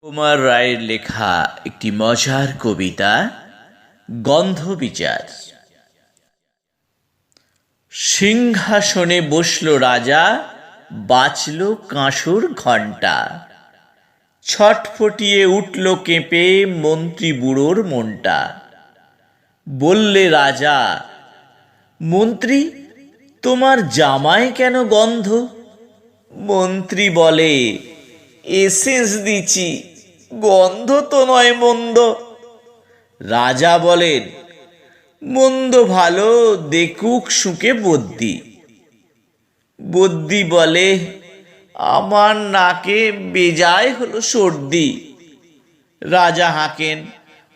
কুমার রায়ের লেখা একটি মজার কবিতা গন্ধবিচার। সিংহাসনে বসল রাজা, বাজল কাঁসর ঘণ্টা। ছটফটিয়ে উঠল কেঁপে মন্ত্রী বুড়োর মনটা। বললে রাজা, মন্ত্রী তোমার জামায় কেন গন্ধ? মন্ত্রী বলে, এসেন্স দিছি, গন্ধ তো নয় মন্দ। রাজা বলেন, মন্দ ভালো দেখুক শুকে বদ্যি। বদ্যি বলে, আমার নাকে বেজায় হলো সর্দি। রাজা হাঁকেন,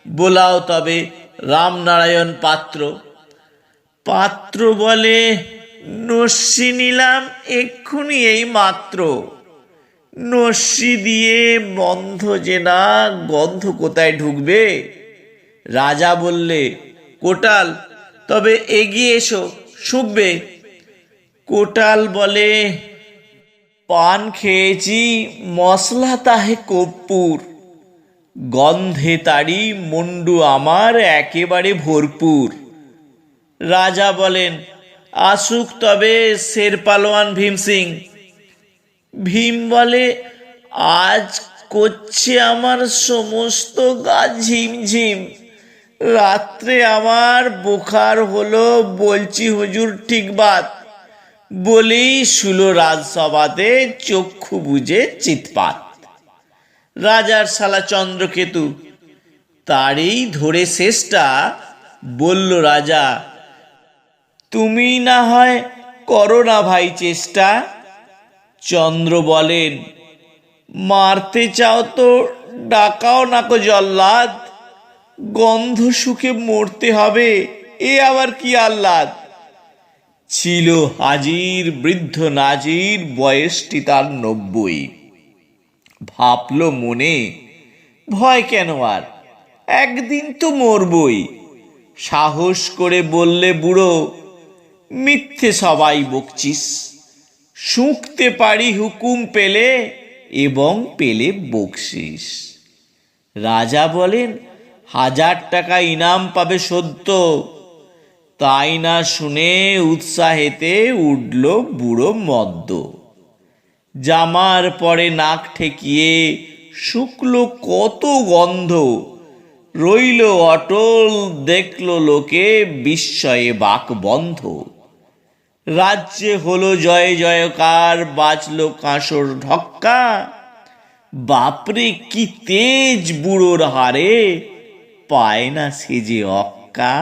বোলাও তবে রামনারায়ণ পাত্র। পাত্র বলে, নস্যি নিলাম এক্ষুনি এই মাত্র। নস্যি দিয়ে বন্ধ যে না, গন্ধ কোথায় ঢুকবে? রাজা বললে, কোটাল তবে এগিয়ে এসো, শুকবে। কোটাল বলে, পান খেয়েছি মশলা তাহে কর্পূর। গন্ধে তারি মুন্ডু আমার একেবারে ভরপুর। রাজা বলেন, আসুক তবে শের পালোয়ান ভীম সিং। ভীম বলে, আজ করছে আমার সমস্ত গা ঝিমঝিম। রাত্রে আমার বোখার হলো, বলছি হুজুর ঠিক বাত। বলেই শুলো রাজসভাতে চক্ষু বুঝে চিৎপাত। রাজার শালা চন্দ্রকেতু, তারই ধরে শেষটা। বলল রাজা, তুমি না হয় করো না ভাই চেষ্টা। চন্দ্র বলেন, মারতে চাও তো ডাকাও নাকো জল্লাদ। গন্ধ শুকে মরতে হবে, এ আবার কি আহ্লাদ। ছিল হাজির বৃদ্ধ নাজির, বয়সটি তার 90। ভাবল মনে, ভয় কেন আর, একদিন তো মরবই। সাহস করে বললে বুড়ো, মিথ্যে সবাই বকছিস। শুঁকতে পারি হুকুম পেলে, এবং পেলে বকশিস। রাজা বলেন, 1000 টাকা ইনাম পাবে সত্য। তাই না শুনে উৎসাহেতে উঠল বুড়ো মদ্য। জামার পরে নাক ঠেকিয়ে শুকলো কত গন্ধ। রইল অটল, দেখল লোকে বিস্ময়ে বাক বন্ধ। রাজ্যে হলো জয় জয়কার, বাজলো কাঁসর ঢক্কা। বাপরে কি তেজ বুড়োর হারে, পায় না সে যে অক্কা।